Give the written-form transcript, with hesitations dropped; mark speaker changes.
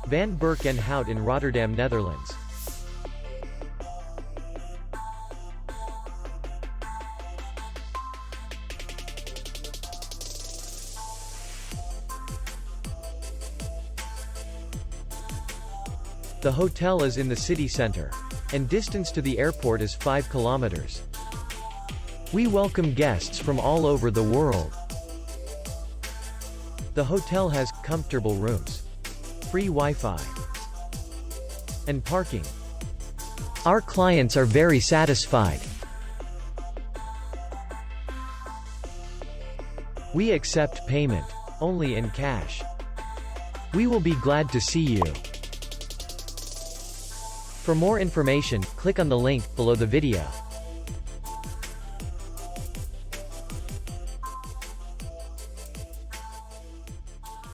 Speaker 1: Van Berk and Hout in Rotterdam, Netherlands. The hotel is in the city center. And distance to the airport is 5 kilometers. We welcome guests from all over the world. The hotel has comfortable rooms, free Wi-Fi, and parking. Our clients are very satisfied. We accept payment only in cash. We will be glad to see you. For more information, click on the link below the video.